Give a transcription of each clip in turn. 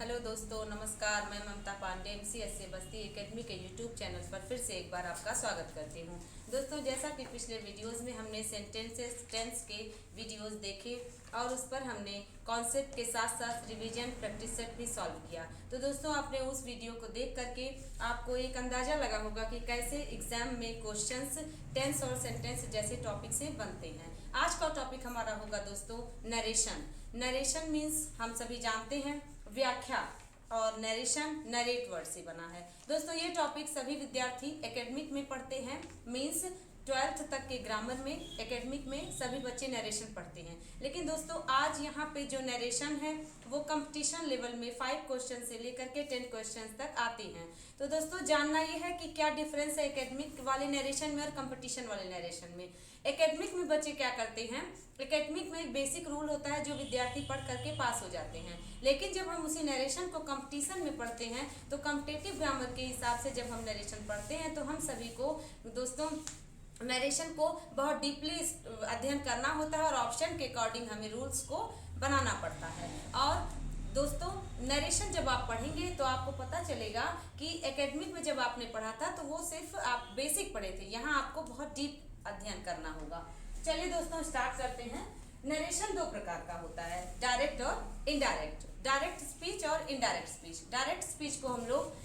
Hello दोस्तों, नमस्कार। मैं ममता पांडे MCSA बस्ती एकेडमी के यूट्यूब चैनल पर फिर से एक बार आपका स्वागत करती हूँ। दोस्तों, जैसा कि पिछले वीडियोस में हमने सेंटेंसेस टेंस के वीडियोस देखे और उस पर हमने कॉन्सेप्ट के साथ साथ रिवीजन प्रैक्टिस सेट भी सॉल्व किया। तो दोस्तों, आपने उस वीडियो को देख करके आपको एक अंदाज़ा लगा होगा कि कैसे एग्जाम में क्वेश्चंस टेंस और सेंटेंस जैसे टॉपिक से बनते हैं। आज का टॉपिक हमारा होगा दोस्तों नरेशन। नरेशन मीन्स हम सभी जानते हैं व्याख्या, और नरेशन नरेट वर्ड से बना है। दोस्तों, ये टॉपिक सभी विद्यार्थी एकेडमिक में पढ़ते हैं। मीन्स 12th तक के ग्रामर में एकेडमिक में सभी बच्चे नरेशन पढ़ते हैं। लेकिन दोस्तों, आज यहाँ पे जो नरेशन है वो कंपटीशन लेवल में 5 क्वेश्चन से लेकर के 10 क्वेश्चन तक आते हैं। तो दोस्तों, जानना ये है कि क्या डिफरेंस है एकेडमिक वाले नरेशन में और कंपटीशन वाले नरेशन में। एकेडमिक में बच्चे क्या करते हैं, एकेडमिक में एक बेसिक रूल होता है जो विद्यार्थी पढ़ करके पास हो जाते हैं। लेकिन जब हम उसी नरेशन को कंपटीशन में पढ़ते हैं तो कॉम्पिटिटिव ग्रामर के हिसाब से जब हम नरेशन पढ़ते हैं तो हम सभी को दोस्तों नरेशन को बहुत डीपली अध्ययन करना होता है और ऑप्शन के अकॉर्डिंग हमें रूल्स को बनाना पड़ता है। और दोस्तों, नरेशन जब आप पढ़ेंगे तो आपको पता चलेगा कि एकेडमिक में जब आपने पढ़ा था तो वो सिर्फ आप बेसिक पढ़े थे, यहाँ आपको बहुत डीप अध्ययन करना होगा। चलिए दोस्तों, स्टार्ट करते हैं। नरेशन 2 प्रकार का होता है, डायरेक्ट और इनडायरेक्ट। डायरेक्ट स्पीच और इनडायरेक्ट स्पीच। डायरेक्ट स्पीच को हम लोग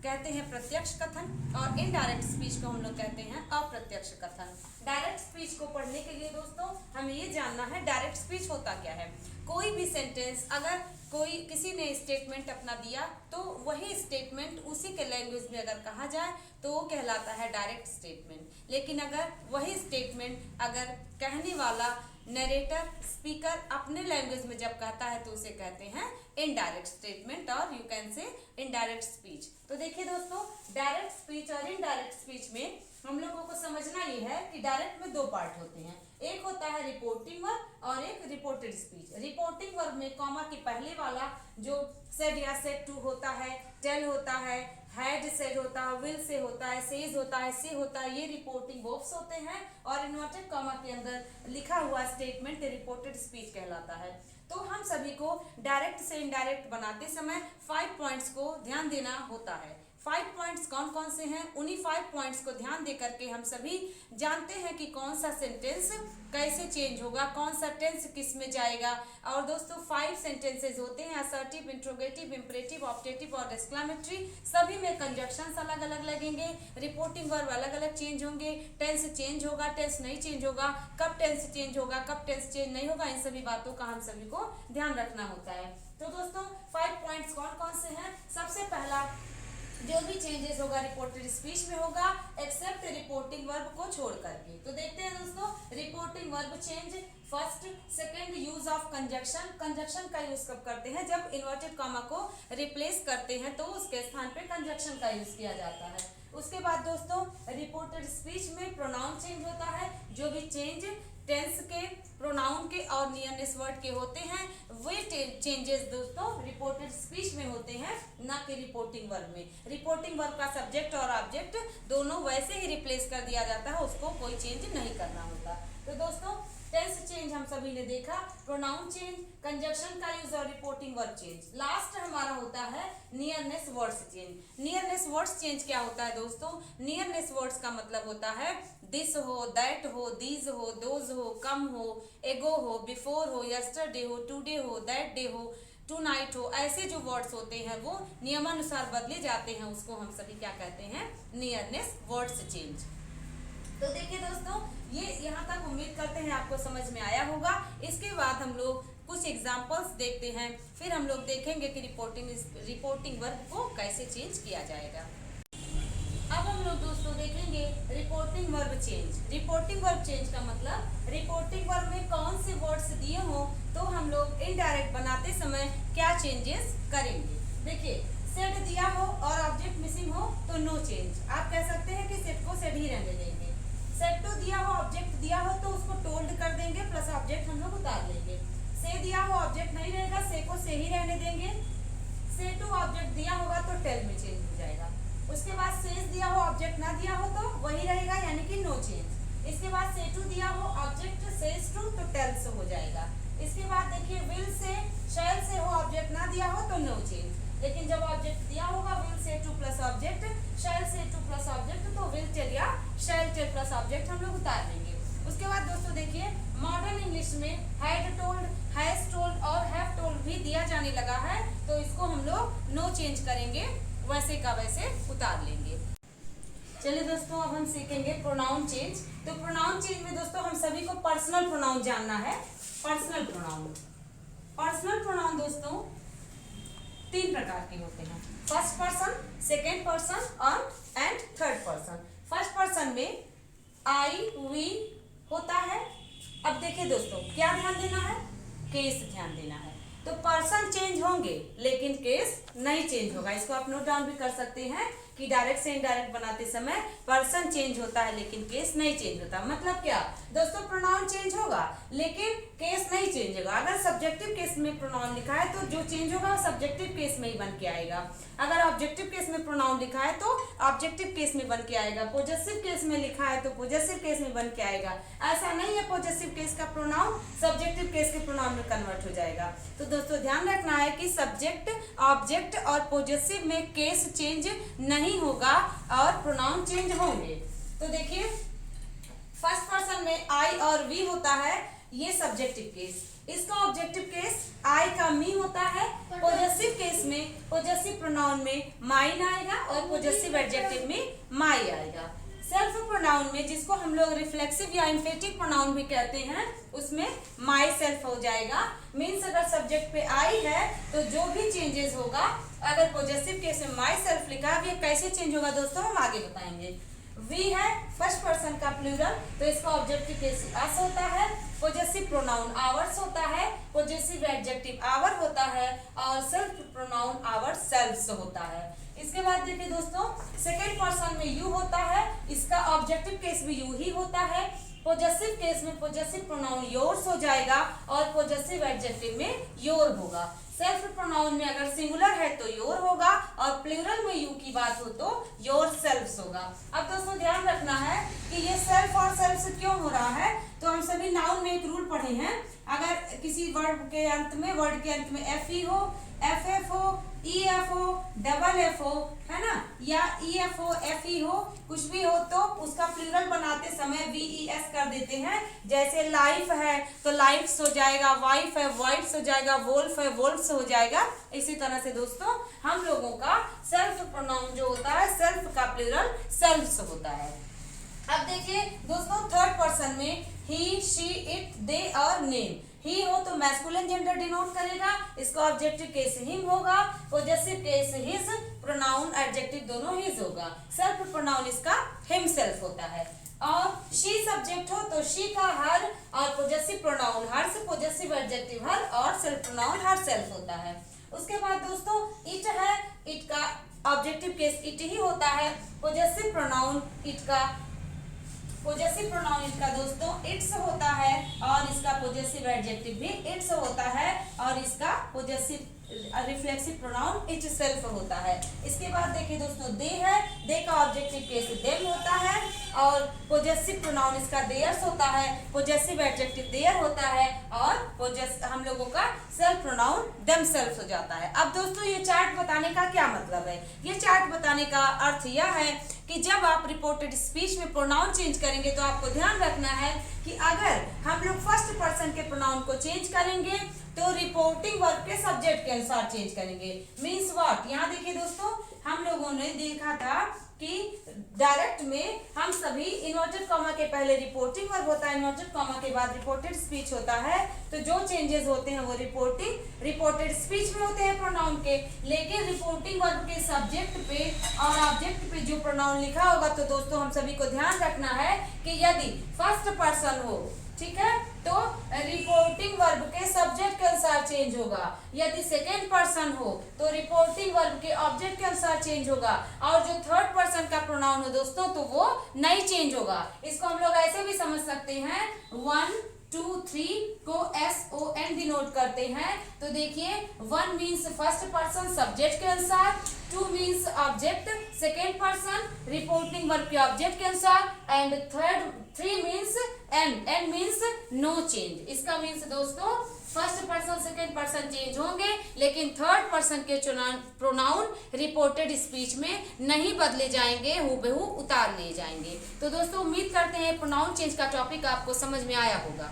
कहते हैं प्रत्यक्ष कथन और इनडायरेक्ट स्पीच को हम लोग कहते हैं अप्रत्यक्ष कथन। डायरेक्ट स्पीच को पढ़ने के लिए दोस्तों हमें ये जानना है डायरेक्ट स्पीच होता क्या है। कोई भी सेंटेंस अगर किसी ने स्टेटमेंट अपना दिया तो वही स्टेटमेंट उसी के लैंग्वेज में अगर कहा जाए तो वो कहलाता है डायरेक्ट स्टेटमेंट। लेकिन अगर वही स्टेटमेंट अगर कहने वाला नरेटर स्पीकर अपने लैंग्वेज में जब कहता है तो उसे कहते हैं इनडायरेक्ट स्टेटमेंट और you can say indirect speech. तो देखिए दोस्तों, डायरेक्ट स्पीच और इनडायरेक्ट स्पीच में हम लोगों को समझना ये है कि डायरेक्ट में 2 पार्ट होते हैं। एक होता है रिपोर्टिंग वर्ब और एक रिपोर्टेड स्पीच। रिपोर्टिंग वर्ब में कॉमा के पहले वाला जो सेड या सेड टू होता है, टेल होता है, हैड सेड होता है, विल से होता है, सेज होता है, से होता है, ये रिपोर्टिंग वर्ब्स होते हैं। और इन्वर्टेड कॉमा के अंदर लिखा हुआ स्टेटमेंट रिपोर्टेड स्पीच कहलाता है। तो हम सभी को डायरेक्ट से इनडायरेक्ट बनाते समय 5 पॉइंट्स को ध्यान देना होता है। 5 पॉइंट्स कौन कौन से हैं, उन्हीं 5 पॉइंट्स को ध्यान दे करके हम सभी जानते हैं कि कौन सा सेंटेंस कैसे चेंज होगा, कौन सा टेंस किस में जाएगा। और दोस्तों 5 सेंटेंसेस होते हैं, असर्टिव, इंट्रोगेटिव, इंपरेटिव, ऑब्जेक्टिव और एक्सक्लेमेटरी। सभी में कंजक्शंस अलग अलग लगेंगे, रिपोर्टिंग वर्ब अलग अलग चेंज होंगे, टेंस चेंज होगा, टेंस नहीं चेंज होगा, कब टेंस चेंज होगा, कब टेंस चेंज नहीं होगा, इन सभी बातों का हम सभी को ध्यान रखना होता है। तो दोस्तों 5 पॉइंट्स कौन कौन से हैं। सबसे पहला, जो भी चेंजेस होगा रिपोर्टेड स्पीच में होगा एक्सेप्ट रिपोर्टिंग वर्ब को छोड़ करके। तो देखते हैं दोस्तों, reporting verb change first, second use of conjunction. Conjunction का यूज कब करते हैं, जब इन्वर्टेड कॉमा को रिप्लेस करते हैं तो उसके स्थान पे कंजक्शन का यूज किया जाता है। उसके बाद दोस्तों रिपोर्टेड स्पीच में प्रोनाउन चेंज होता है। जो भी चेंज टेंस के, प्रोनाउन के और नियरनेस वर्ड के होते हैं वे चेंजेस दोस्तों रिपोर्टेड स्पीच में होते हैं, ना कि रिपोर्टिंग वर्ब में। रिपोर्टिंग वर्ब का सब्जेक्ट और ऑब्जेक्ट दोनों वैसे ही रिप्लेस कर दिया जाता है, उसको कोई चेंज नहीं करना होता। तो दोस्तों टेंस चेंज हम सभी ने देखा, प्रोनाउन चेंज, कंजक्शन का यूज और रिपोर्टिंग वर्ब चेंज। लास्ट हमारा होता है nearness words change. Nearness words change क्या होता है दोस्तों, नियरनेस वर्ड्स का मतलब होता है दिस हो, दैट हो, दीज हो, दोज हो, कम हो, एगो हो, बिफोर हो, यस्टरडे हो, टुडे हो, दैट डे हो, टू नाइट हो। ऐसे जो वर्ड्स होते हैं वो नियमानुसार बदले जाते हैं, उसको हम सभी क्या कहते हैं, नियरनेस वर्ड्स चेंज। तो देखिए दोस्तों, ये यहाँ तक उम्मीद करते हैं आपको समझ में आया होगा। इसके बाद हम लोग कुछ एग्जाम्पल्स देखते हैं, फिर हम लोग देखेंगे कि रिपोर्टिंग वर्ब को कैसे चेंज किया जाएगा। अब हम लोग दोस्तों देखेंगे reporting verb change. Reporting verb change का मतलब रिपोर्टिंग वर्ब में कौन से वर्ड्स दिए हों तो हम लोग इनडायरेक्ट बनाते समय क्या चेंजेस करेंगे। देखिए, सेट दिया हो और ऑब्जेक्ट मिसिंग हो तो नो चेंज। आप कह सकते हैं कि सेट को सेट ही रहने देंगे। सेट टू दिया हो, ऑब्जेक्ट दिया हो तो उसको टोल्ड कर देंगे, प्लस ऑब्जेक्ट हम लोग उतार लेंगे। से दिया हो, ऑब्जेक्ट नहीं रहेगा, से को से ही रहने देंगे। से टू ऑब्जेक्ट दिया होगा तो टेल में चेंज हो जाएगा। उसके बाद सेज दिया हो, ऑब्जेक्ट ना दिया हो तो वही रहेगा, यानी कि नो चेंज। इसके बाद से टू दिया हो, ऑब्जेक्ट सेज टू तो टेल्स हो जाएगा। इसके बाद देखिए विल से, शैल से हो, ऑब्जेक्ट ऑब्जेक्ट ना दिया हो तो नो चेंज, लेकिन जब ऑब्जेक्ट दिया होगा will say two plus object, शैल से टू प्लस ऑब्जेक्ट, तो विल टेल या शैल टेल प्लस ऑब्जेक्ट हम लोग उतार देंगे। उसके बाद दोस्तों देखिए मॉडर्न इंग्लिश में हैड टोल्ड, हैज टोल्ड और हैव टोल्ड भी दिया जाने लगा है, तो इसको हम लोग नो चेंज करेंगे, वैसे का वैसे उतार लेंगे। चलिए दोस्तों अब हम सीखेंगे प्रोनाउन चेंज। तो प्रोनाउन चेंज में दोस्तों हम सभी को पर्सनल प्रोनाउन जानना है। पर्सनल प्रोनाउन, पर्सनल प्रोनाउन दोस्तों 3 प्रकार के होते हैं, फर्स्ट पर्सन, सेकेंड पर्सन और and third person. First person में आई वी होता है। अब देखिए दोस्तों क्या ध्यान देना है, केस ध्यान देना है। तो पर्सन चेंज होंगे लेकिन केस नहीं चेंज होगा। इसको आप नोट डाउन भी कर सकते हैं कि डायरेक्ट से इनडायरेक्ट बनाते समय पर्सन चेंज होता है लेकिन केस नहीं चेंज होता। मतलब क्या दोस्तों, प्रोनाउन चेंज होगा लेकिन केस नहीं चेंज होगा। अगर सब्जेक्टिव केस में प्रोनाउन लिखा है तो जो चेंज होगा वो सब्जेक्टिव केस में ही बन के आएगा। अगर ऑब्जेक्टिव केस में प्रोनाउन लिखा है तो ऑब्जेक्टिव केस में बन के आएगा। पॉजेसिव केस में लिखा है तो पॉजेसिव केस में बन के आएगा। ऐसा नहीं है पॉजेसिव केस का प्रोनाउन सब्जेक्टिव केस के प्रोनाउन में कन्वर्ट हो जाएगा। तो दोस्तों ध्यान रखना है कि सब्जेक्ट, ऑब्जेक्ट और पॉजेसिव में केस चेंज नहीं होगा और प्रोनाउन चेंज होंगे। तो देखिए फर्स्ट पर्सन में आई और वी होता है, ये सब्जेक्टिव केस। इसका ऑब्जेक्टिव केस आई का मी होता है। पॉजेसिव केस में पॉजेसिव प्रोनाउन में माइन आएगा और पॉजेसिव एडजेक्टिव में माई आएगा। सेल्फ प्रोनाउन में जिसको हम लोग रिफ्लेक्सिव या इंफेटिव प्रोनाउन भी कहते हैं, उसमें माई सेल्फ हो जाएगा। मीन्स अगर सब्जेक्ट पे आई है तो जो भी चेंजेस होगा, अगर पॉजेसिव केस में माई सेल्फ लिखा है, ये कैसे चेंज होगा दोस्तों हम आगे बताएंगे। वी है फर्स्ट पर्सन का प्लूरल, तो इसका ऑब्जेक्टिव केस अस होता है। पॉजेसिव प्रोनाउन आवर्स होता है, पॉजेसिव एडजेक्टिव आवर होता है और सेल्फ प्रोनाउन आवर सेल्व्स होता है। इसके बाद देखिए दोस्तों सेकेंड पर्सन में यू होता है, इसका ऑब्जेक्टिव केस भी यू ही होता है। पॉजेसिव केस में पॉजेसिव प्रोनाउन योर्स हो जाएगा और पॉजेसिव एडजेक्टिव में योर होगा। सेल्फ प्रोनाउन में अगर सिंगुलर है तो योर होगा और प्लूरल में यू की बात हो तो योर सेल्फ्स होगा। अब दोस्तों ध्यान रखना है कि ये सेल्फ और सेल्फ्स क्यों हो रहा है। तो हम सभी नाउन में एक रूल पढ़े हैं, अगर किसी वर्ड के अंत में एफ ई हो, एफ एफ हो, ई एफ हो, डबल एफ हो, है ना, या ई एफ हो, एफ ई हो, कुछ भी हो तो उसका प्लूरल बनाते समय वी ई एस कर देते हैं। जैसे लाइफ है तो लाइफ्स हो जाएगा, वाइफ है वाइफ्स हो जाएगा, वोल्फ है वोल्फ्स हो जाएगा। इसी तरह से दोस्तों हम लोगों का सेल्फ प्रोनाउन जो होता है, सेल्फ का प्लूरल सेल्फ्स होता है। अब देखिए दोस्तों थर्ड पर्सन में ही, शी, इट, दे और नेम। ही हो तो मैस्कुलिन जेंडर डिनोट करेगा, इसका ऑब्जेक्टिव केस हिम होगा, possessive case his, pronoun adjective दोनों हिज होगा। सेल्फ प्रोनाउन इसका हिमसेल्फ होता है। और शी सब्जेक्ट हो तो शी का हर और पॉजेसिव प्रोनाउन हर से पॉजेसिव एडजेक्टिव हर और सेल्फ प्रोनाउन हर सेल्फ होता है। उसके बाद दोस्तों इट है, इट का ऑब्जेक्टिव केस इट ही होता है। पॉजेसिव प्रोनाउन इट का दोस्तों इट्स होता है और इसका पॉजेसिव एडजेक्टिव भी इट्स होता है और इसका possessive reflexive pronoun it self होता है। इसके बाद देखिए दोस्तों दे है, दे का ऑब्जेक्टिव केस देम होता है और पॉजेसिव प्रोनाउन इसका देयर्स होता है, पॉजेसिव एडजेक्टिव देयर होता है और हम लोगों का सेल्फ प्रोनाउन देम सेल्फ हो जाता है। अब दोस्तों ये चार्ट बताने का क्या मतलब है, ये चार्ट बताने का अर्थ यह है कि जब आप रिपोर्टेड स्पीच में प्रोनाउन चेंज करेंगे तो आपको ध्यान रखना है कि अगर हम लोग फर्स्ट पर्सन के प्रोनाउन को चेंज करेंगे तो रिपोर्टिंग वर्ब के सब्जेक्ट के अनुसार चेंज करेंगे। मीन्स व्हाट, यहाँ देखिए दोस्तों हम लोगों ने देखा था कि डायरेक्ट में हम सभी इन्वर्टेड कॉमा के पहले रिपोर्टिंग वर्ब होता है, इन्वर्टेड कॉमा के बाद रिपोर्टेड स्पीच होता है। तो जो चेंजेस होते हैं वो रिपोर्टेड स्पीच में होते हैं प्रोनाउन के, लेकिन रिपोर्टिंग वर्ब के सब्जेक्ट पे और ऑब्जेक्ट पे जो प्रोनाउन लिखा होगा तो दोस्तों हम सभी को ध्यान रखना है कि यदि फर्स्ट पर्सन हो, ठीक है, तो रिपोर्टिंग वर्ब के सब्जेक्ट के अनुसार चेंज होगा। यदि सेकेंड पर्सन हो तो रिपोर्टिंग वर्ब के ऑब्जेक्ट के अनुसार चेंज होगा और जो थर्ड पर्सन का प्रोनाउन हो दोस्तों तो वो नहीं चेंज होगा। इसको हम लोग ऐसे भी समझ सकते हैं, 1 2 3 को SON डिनोट करते हैं। तो देखिए 1 मीन्स फर्स्ट पर्सन सब्जेक्ट के अनुसार, 2 means object second person reporting verb के ऑब्जेक्ट के अनुसार and 3 means and means no change. इसका मीन्स दोस्तों first person second person change होंगे, लेकिन थर्ड पर्सन के प्रोनाउन रिपोर्टेड स्पीच में नहीं बदले जाएंगे, हूबहू उतार लिए जाएंगे। तो दोस्तों उम्मीद करते हैं प्रोनाउन चेंज का टॉपिक आपको समझ में आया होगा।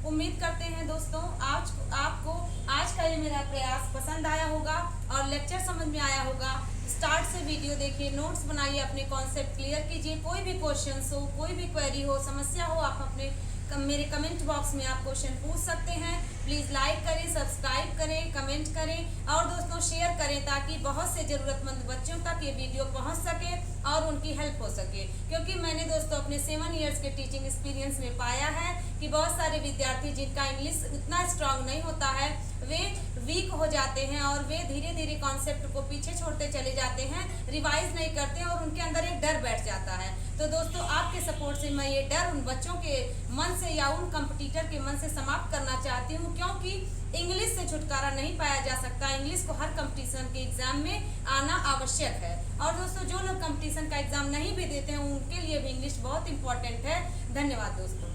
उम्मीद करते हैं दोस्तों आपको आज का ये मेरा प्रयास पसंद आया होगा और लेक्चर समझ में आया होगा। स्टार्ट से वीडियो देखिए, नोट्स बनाइए, अपने कॉन्सेप्ट क्लियर कीजिए। कोई भी क्वेश्चंस हो, कोई भी क्वेरी हो, समस्या हो, आप अपने मेरे कमेंट बॉक्स में आप क्वेश्चन पूछ सकते हैं। प्लीज़ लाइक करें, सब्सक्राइब करें, कमेंट करें और दोस्तों शेयर करें ताकि बहुत से ज़रूरतमंद बच्चों तक ये वीडियो पहुंच सके और उनकी हेल्प हो सके। क्योंकि मैंने दोस्तों अपने 7 इयर्स के टीचिंग एक्सपीरियंस में पाया है कि बहुत सारे विद्यार्थी जिनका इंग्लिश उतना स्ट्रांग नहीं होता है, वे वीक हो जाते हैं और वे धीरे धीरे कॉन्सेप्ट को पीछे छोड़ते चले जाते हैं, रिवाइज नहीं करते और उनके अंदर एक डर बैठ जाता है। तो दोस्तों आपके सपोर्ट से मैं ये डर उन बच्चों के मन से या उन कंपटीटर के मन से समाप्त करना चाहती हूँ, क्योंकि इंग्लिश से छुटकारा नहीं पाया जा सकता। इंग्लिश को हर कंपटीशन के एग्जाम में आना आवश्यक है। और दोस्तों जो लोग कंपटीशन का एग्जाम नहीं भी देते हैं उनके लिए भी इंग्लिश बहुत इंपॉर्टेंट है। धन्यवाद दोस्तों।